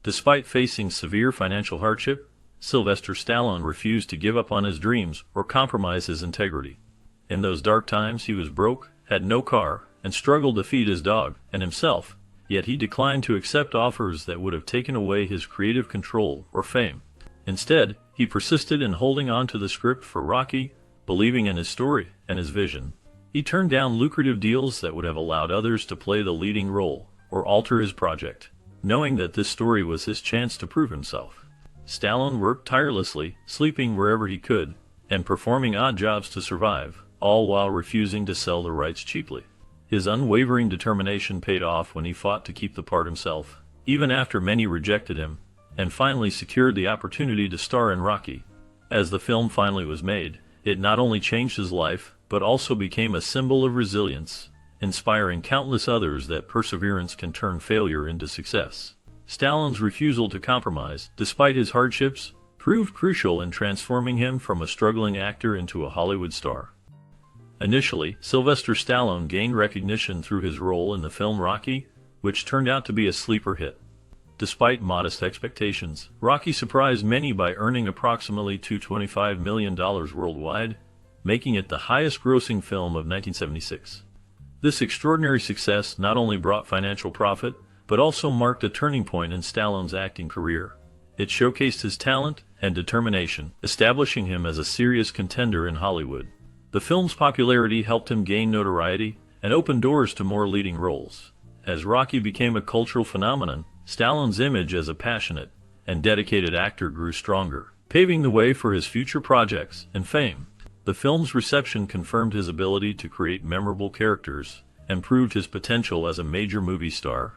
Despite facing severe financial hardship, Sylvester Stallone refused to give up on his dreams or compromise his integrity. In those dark times, he was broke, had no car, and struggled to feed his dog and himself, yet he declined to accept offers that would have taken away his creative control or fame. Instead, he persisted in holding on to the script for Rocky, believing in his story and his vision. He turned down lucrative deals that would have allowed others to play the leading role or alter his project, knowing that this story was his chance to prove himself. Stallone worked tirelessly, sleeping wherever he could, and performing odd jobs to survive, all while refusing to sell the rights cheaply. His unwavering determination paid off when he fought to keep the part himself, even after many rejected him, and finally secured the opportunity to star in Rocky. As the film finally was made, it not only changed his life, but also became a symbol of resilience, inspiring countless others that perseverance can turn failure into success. Stallone's refusal to compromise, despite his hardships, proved crucial in transforming him from a struggling actor into a Hollywood star. Initially, Sylvester Stallone gained recognition through his role in the film Rocky, which turned out to be a sleeper hit. Despite modest expectations, Rocky surprised many by earning approximately $225 million worldwide, making it the highest-grossing film of 1976. This extraordinary success not only brought financial profit, but also marked a turning point in Stallone's acting career. It showcased his talent and determination, establishing him as a serious contender in Hollywood. The film's popularity helped him gain notoriety and open doors to more leading roles. As Rocky became a cultural phenomenon, Stallone's image as a passionate and dedicated actor grew stronger, paving the way for his future projects and fame. The film's reception confirmed his ability to create memorable characters and proved his potential as a major movie star.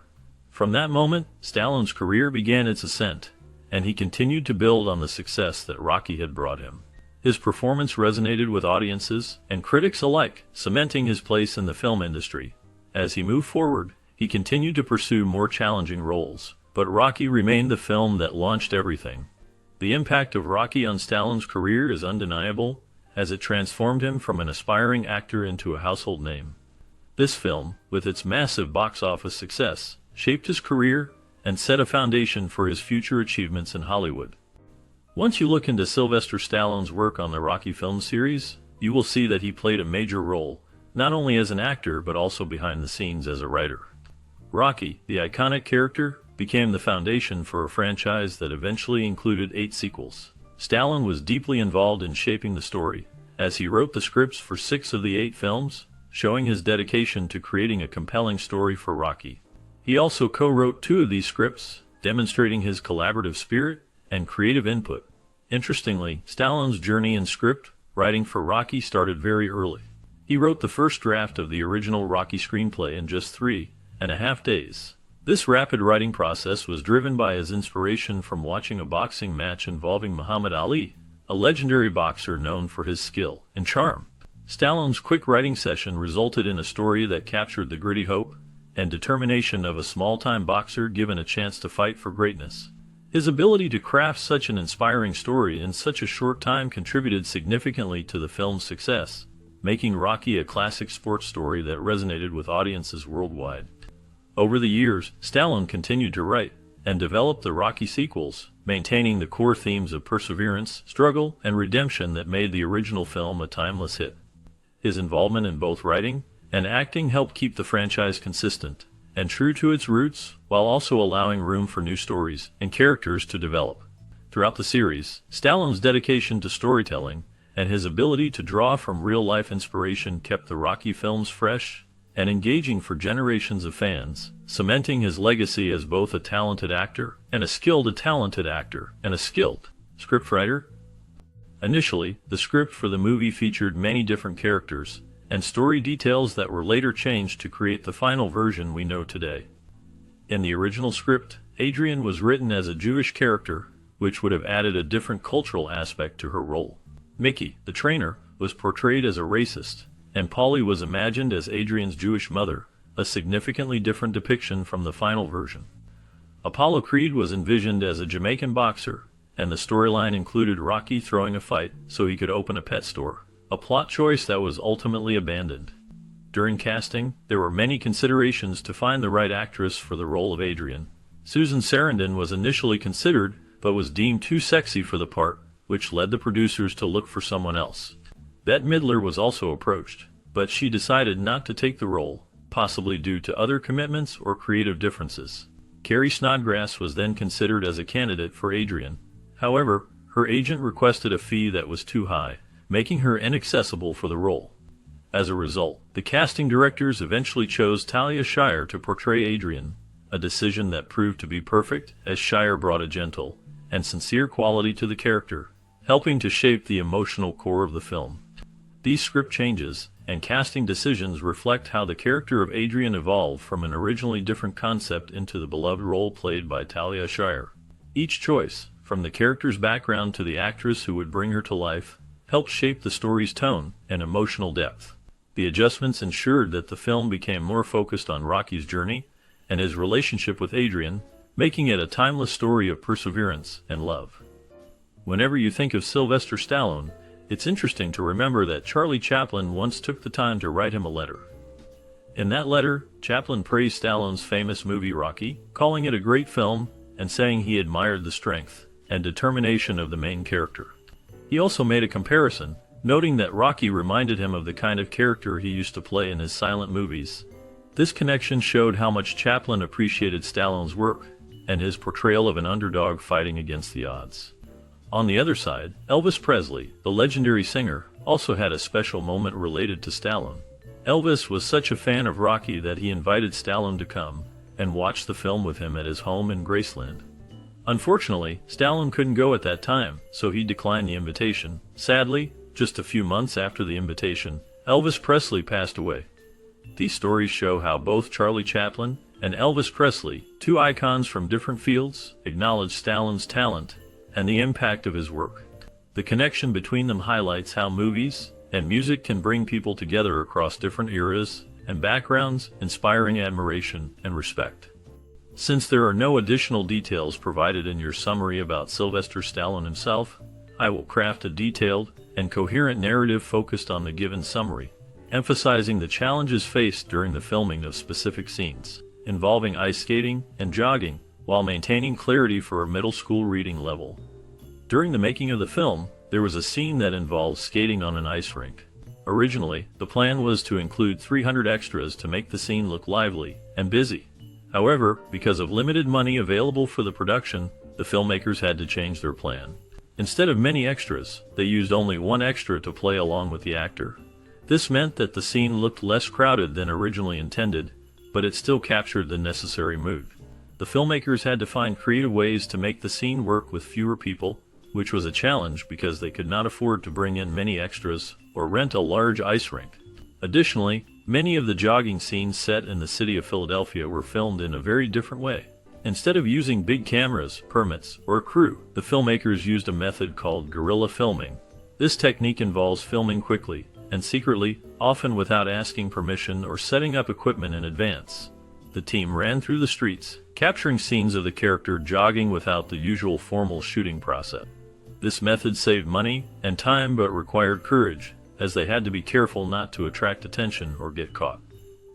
From that moment, Stallone's career began its ascent, and he continued to build on the success that Rocky had brought him. His performance resonated with audiences and critics alike, cementing his place in the film industry. As he moved forward, he continued to pursue more challenging roles, but Rocky remained the film that launched everything. The impact of Rocky on Stallone's career is undeniable, as it transformed him from an aspiring actor into a household name. This film, with its massive box office success, shaped his career and set a foundation for his future achievements in Hollywood. Once you look into Sylvester Stallone's work on the Rocky film series, you will see that he played a major role, not only as an actor but also behind the scenes as a writer. Rocky, the iconic character, became the foundation for a franchise that eventually included 8 sequels. Stallone was deeply involved in shaping the story, as he wrote the scripts for 6 of the 8 films, showing his dedication to creating a compelling story for Rocky. He also co-wrote 2 of these scripts, demonstrating his collaborative spirit and creative input. Interestingly, Stallone's journey in script writing for Rocky started very early. He wrote the first draft of the original Rocky screenplay in just 3.5 days. This rapid writing process was driven by his inspiration from watching a boxing match involving Muhammad Ali, a legendary boxer known for his skill and charm. Stallone's quick writing session resulted in a story that captured the gritty hope and determination of a small-time boxer given a chance to fight for greatness. His ability to craft such an inspiring story in such a short time contributed significantly to the film's success, making Rocky a classic sports story that resonated with audiences worldwide. Over the years, Stallone continued to write and develop the Rocky sequels, maintaining the core themes of perseverance, struggle, and redemption that made the original film a timeless hit. His involvement in both writing and acting helped keep the franchise consistent and true to its roots, while also allowing room for new stories and characters to develop. Throughout the series, Stallone's dedication to storytelling and his ability to draw from real-life inspiration kept the Rocky films fresh and engaging for generations of fans, cementing his legacy as both a talented actor and a skilled scriptwriter. Initially, the script for the movie featured many different characters and story details that were later changed to create the final version we know today. In the original script, Adrian was written as a Jewish character, which would have added a different cultural aspect to her role. Mickey, the trainer, was portrayed as a racist, and Polly was imagined as Adrian's Jewish mother, a significantly different depiction from the final version. Apollo Creed was envisioned as a Jamaican boxer, and the storyline included Rocky throwing a fight so he could open a pet store, a plot choice that was ultimately abandoned. During casting, there were many considerations to find the right actress for the role of Adrian. Susan Sarandon was initially considered, but was deemed too sexy for the part, which led the producers to look for someone else. Bette Midler was also approached, but she decided not to take the role, possibly due to other commitments or creative differences. Carrie Snodgrass was then considered as a candidate for Adrian. However, her agent requested a fee that was too high, making her inaccessible for the role. As a result, the casting directors eventually chose Talia Shire to portray Adrian, a decision that proved to be perfect, as Shire brought a gentle and sincere quality to the character, helping to shape the emotional core of the film. These script changes and casting decisions reflect how the character of Adrian evolved from an originally different concept into the beloved role played by Talia Shire. Each choice, from the character's background to the actress who would bring her to life, helped shape the story's tone and emotional depth. The adjustments ensured that the film became more focused on Rocky's journey and his relationship with Adrian, making it a timeless story of perseverance and love. Whenever you think of Sylvester Stallone, it's interesting to remember that Charlie Chaplin once took the time to write him a letter. In that letter, Chaplin praised Stallone's famous movie Rocky, calling it a great film and saying he admired the strength and determination of the main character. He also made a comparison, noting that Rocky reminded him of the kind of character he used to play in his silent movies. This connection showed how much Chaplin appreciated Stallone's work and his portrayal of an underdog fighting against the odds. On the other side, Elvis Presley, the legendary singer, also had a special moment related to Stallone. Elvis was such a fan of Rocky that he invited Stallone to come and watch the film with him at his home in Graceland. Unfortunately, Stallone couldn't go at that time, so he declined the invitation. Sadly, just a few months after the invitation, Elvis Presley passed away. These stories show how both Charlie Chaplin and Elvis Presley, two icons from different fields, acknowledged Stallone's talent and the impact of his work. The connection between them highlights how movies and music can bring people together across different eras and backgrounds, inspiring admiration and respect. Since there are no additional details provided in your summary about Sylvester Stallone himself, I will craft a detailed and coherent narrative focused on the given summary, emphasizing the challenges faced during the filming of specific scenes, involving ice skating and jogging, while maintaining clarity for a middle school reading level. During the making of the film, there was a scene that involved skating on an ice rink. Originally, the plan was to include 300 extras to make the scene look lively and busy. However, because of limited money available for the production, the filmmakers had to change their plan. Instead of many extras, they used only one extra to play along with the actor. This meant that the scene looked less crowded than originally intended, but it still captured the necessary mood. The filmmakers had to find creative ways to make the scene work with fewer people, which was a challenge because they could not afford to bring in many extras or rent a large ice rink. Additionally, many of the jogging scenes set in the city of Philadelphia were filmed in a very different way. Instead of using big cameras, permits, or a crew, the filmmakers used a method called guerrilla filming. This technique involves filming quickly and secretly, often without asking permission or setting up equipment in advance. The team ran through the streets, capturing scenes of the character jogging without the usual formal shooting process. This method saved money and time but required courage, as they had to be careful not to attract attention or get caught.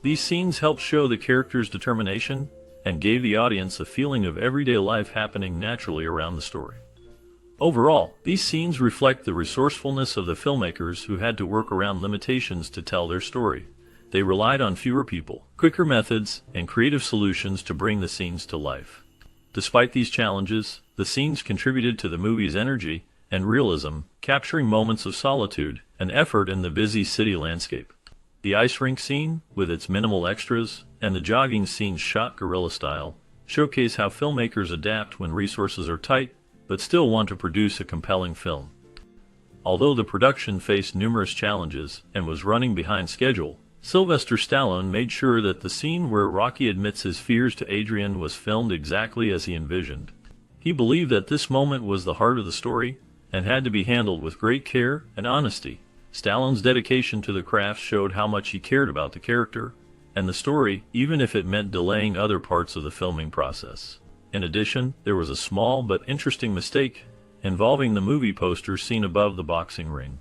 These scenes helped show the character's determination and gave the audience a feeling of everyday life happening naturally around the story. Overall, these scenes reflect the resourcefulness of the filmmakers who had to work around limitations to tell their story. They relied on fewer people, quicker methods, and creative solutions to bring the scenes to life. Despite these challenges, the scenes contributed to the movie's energy and realism, capturing moments of solitude and effort in the busy city landscape. The ice rink scene, with its minimal extras, and the jogging scenes shot guerrilla style, showcase how filmmakers adapt when resources are tight, but still want to produce a compelling film. Although the production faced numerous challenges and was running behind schedule, Sylvester Stallone made sure that the scene where Rocky admits his fears to Adrian was filmed exactly as he envisioned. He believed that this moment was the heart of the story and had to be handled with great care and honesty. Stallone's dedication to the craft showed how much he cared about the character and the story, even if it meant delaying other parts of the filming process. In addition, there was a small but interesting mistake involving the movie poster seen above the boxing ring.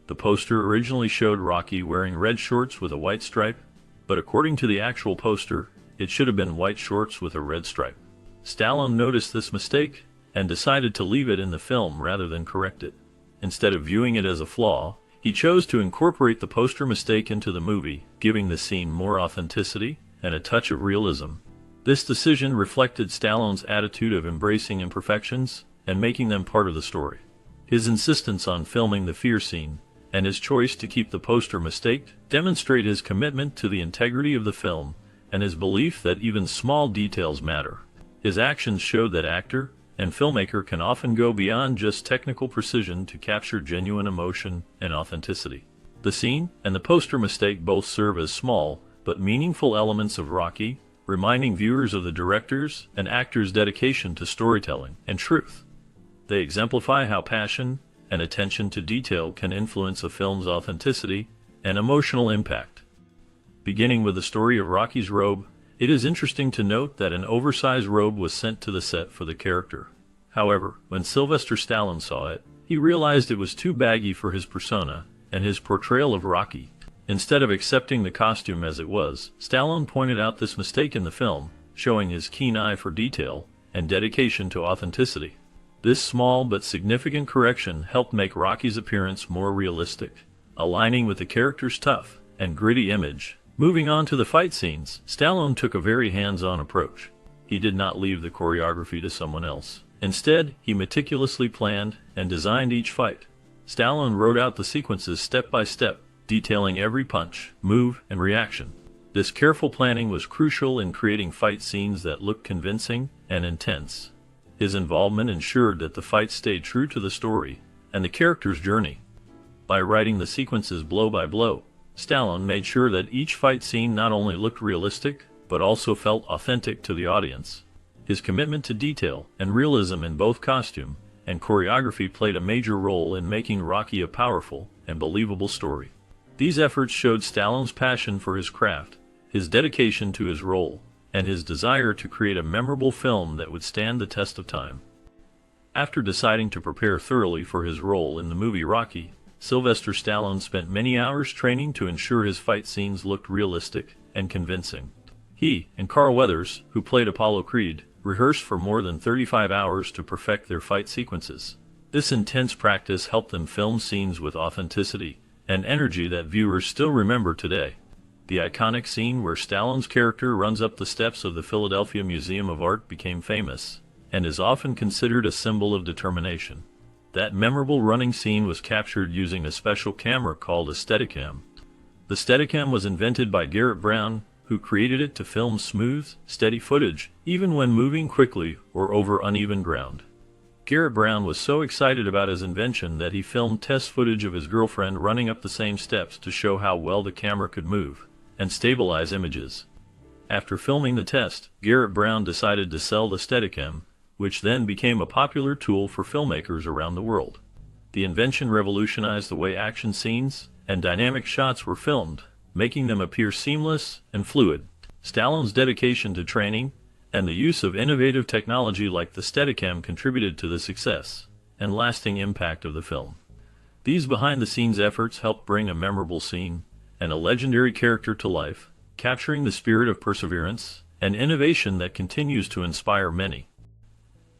The poster originally showed Rocky wearing red shorts with a white stripe, but according to the actual poster, it should have been white shorts with a red stripe. Stallone noticed this mistake and decided to leave it in the film rather than correct it. Instead of viewing it as a flaw, he chose to incorporate the poster mistake into the movie, giving the scene more authenticity and a touch of realism. This decision reflected Stallone's attitude of embracing imperfections and making them part of the story. His insistence on filming the fear scene and his choice to keep the poster mistake demonstrate his commitment to the integrity of the film and his belief that even small details matter. His actions showed that actor and filmmaker can often go beyond just technical precision to capture genuine emotion and authenticity. The scene and the poster mistake both serve as small but meaningful elements of Rocky, reminding viewers of the director's and actor's dedication to storytelling and truth. They exemplify how passion and attention to detail can influence a film's authenticity and emotional impact. Beginning with the story of Rocky's robe, it is interesting to note that an oversized robe was sent to the set for the character. However, when Sylvester Stallone saw it, he realized it was too baggy for his persona and his portrayal of Rocky. Instead of accepting the costume as it was, Stallone pointed out this mistake in the film, showing his keen eye for detail and dedication to authenticity. This small but significant correction helped make Rocky's appearance more realistic, aligning with the character's tough and gritty image. Moving on to the fight scenes, Stallone took a very hands-on approach. He did not leave the choreography to someone else. Instead, he meticulously planned and designed each fight. Stallone wrote out the sequences step by step, detailing every punch, move, and reaction. This careful planning was crucial in creating fight scenes that looked convincing and intense. His involvement ensured that the fights stayed true to the story and the character's journey. By writing the sequences blow by blow, Stallone made sure that each fight scene not only looked realistic, but also felt authentic to the audience. His commitment to detail and realism in both costume and choreography played a major role in making Rocky a powerful and believable story. These efforts showed Stallone's passion for his craft, his dedication to his role, and his desire to create a memorable film that would stand the test of time. After deciding to prepare thoroughly for his role in the movie Rocky, Sylvester Stallone spent many hours training to ensure his fight scenes looked realistic and convincing. He and Carl Weathers, who played Apollo Creed, rehearsed for more than 35 hours to perfect their fight sequences. This intense practice helped them film scenes with authenticity and energy that viewers still remember today. The iconic scene where Stallone's character runs up the steps of the Philadelphia Museum of Art became famous and is often considered a symbol of determination. That memorable running scene was captured using a special camera called a Steadicam. The Steadicam was invented by Garrett Brown, who created it to film smooth, steady footage, even when moving quickly or over uneven ground. Garrett Brown was so excited about his invention that he filmed test footage of his girlfriend running up the same steps to show how well the camera could move and stabilize images. After filming the test, Garrett Brown decided to sell the Steadicam, which then became a popular tool for filmmakers around the world. The invention revolutionized the way action scenes and dynamic shots were filmed, making them appear seamless and fluid. Stallone's dedication to training and the use of innovative technology like the Steadicam contributed to the success and lasting impact of the film. These behind-the-scenes efforts helped bring a memorable scene and a legendary character to life, capturing the spirit of perseverance and innovation that continues to inspire many.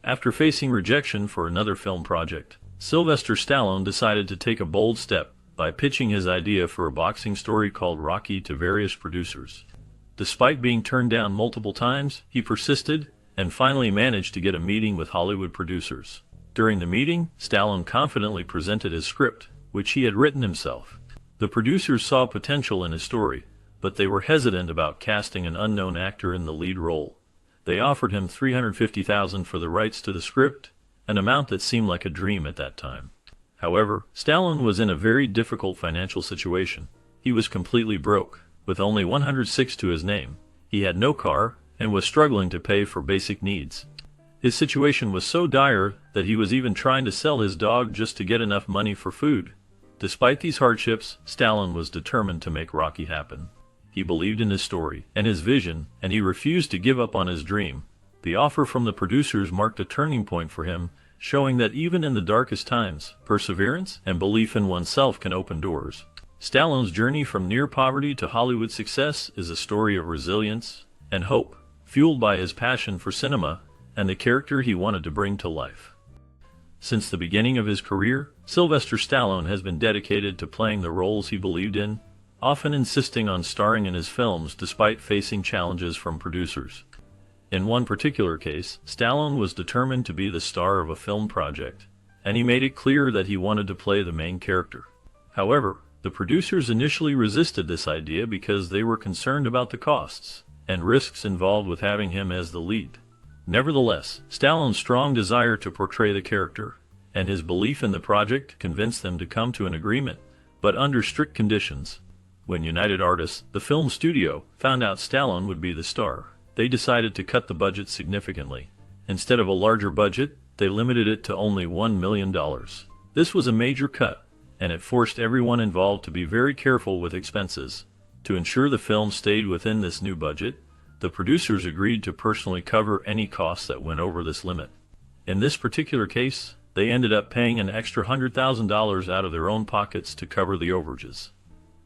After facing rejection for another film project, Sylvester Stallone decided to take a bold step by pitching his idea for a boxing story called Rocky to various producers. Despite being turned down multiple times, he persisted and finally managed to get a meeting with Hollywood producers. During the meeting, Stallone confidently presented his script, which he had written himself. The producers saw potential in his story, but they were hesitant about casting an unknown actor in the lead role. They offered him $350,000 for the rights to the script, an amount that seemed like a dream at that time. However, Stallone was in a very difficult financial situation. He was completely broke, with only $106 to his name. He had no car and was struggling to pay for basic needs. His situation was so dire that he was even trying to sell his dog just to get enough money for food. Despite these hardships, Stallone was determined to make Rocky happen. He believed in his story and his vision, and he refused to give up on his dream. The offer from the producers marked a turning point for him, showing that even in the darkest times, perseverance and belief in oneself can open doors. Stallone's journey from near poverty to Hollywood success is a story of resilience and hope, fueled by his passion for cinema and the character he wanted to bring to life. Since the beginning of his career, Sylvester Stallone has been dedicated to playing the roles he believed in, often insisting on starring in his films despite facing challenges from producers. In one particular case, Stallone was determined to be the star of a film project, and he made it clear that he wanted to play the main character. However, the producers initially resisted this idea because they were concerned about the costs and risks involved with having him as the lead. Nevertheless, Stallone's strong desire to portray the character and his belief in the project convinced them to come to an agreement, but under strict conditions. When United Artists, the film studio, found out Stallone would be the star, they decided to cut the budget significantly. Instead of a larger budget, they limited it to only $1 million. This was a major cut, and it forced everyone involved to be very careful with expenses. To ensure the film stayed within this new budget, the producers agreed to personally cover any costs that went over this limit. In this particular case, they ended up paying an extra $100,000 out of their own pockets to cover the overages.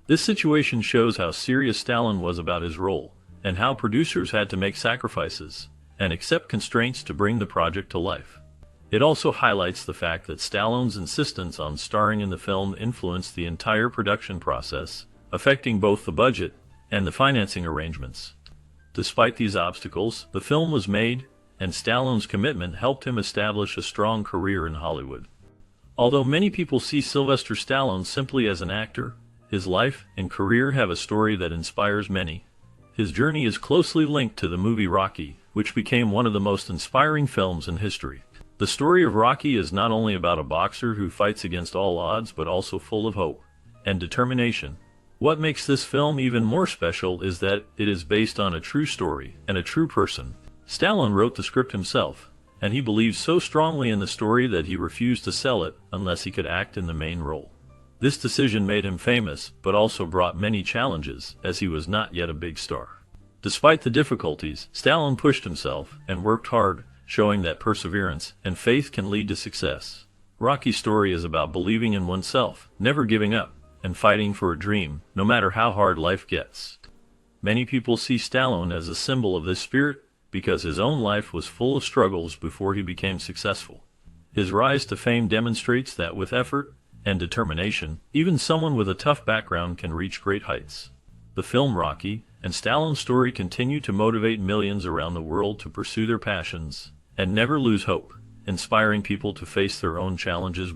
This situation shows how serious Stallone was about his role, and how producers had to make sacrifices and accept constraints to bring the project to life. It also highlights the fact that Stallone's insistence on starring in the film influenced the entire production process, affecting both the budget and the financing arrangements. Despite these obstacles, the film was made, and Stallone's commitment helped him establish a strong career in Hollywood. Although many people see Sylvester Stallone simply as an actor, his life and career have a story that inspires many. His journey is closely linked to the movie Rocky, which became one of the most inspiring films in history. The story of Rocky is not only about a boxer who fights against all odds but also full of hope and determination. What makes this film even more special is that it is based on a true story and a true person. Stallone wrote the script himself, and he believed so strongly in the story that he refused to sell it unless he could act in the main role. This decision made him famous, but also brought many challenges, as he was not yet a big star. Despite the difficulties, Stallone pushed himself and worked hard, showing that perseverance and faith can lead to success. Rocky's story is about believing in oneself, never giving up, and fighting for a dream, no matter how hard life gets. Many people see Stallone as a symbol of this spirit because his own life was full of struggles before he became successful. His rise to fame demonstrates that with effort and determination, even someone with a tough background can reach great heights. The film Rocky and Stallone's story continue to motivate millions around the world to pursue their passions and never lose hope, inspiring people to face their own challenges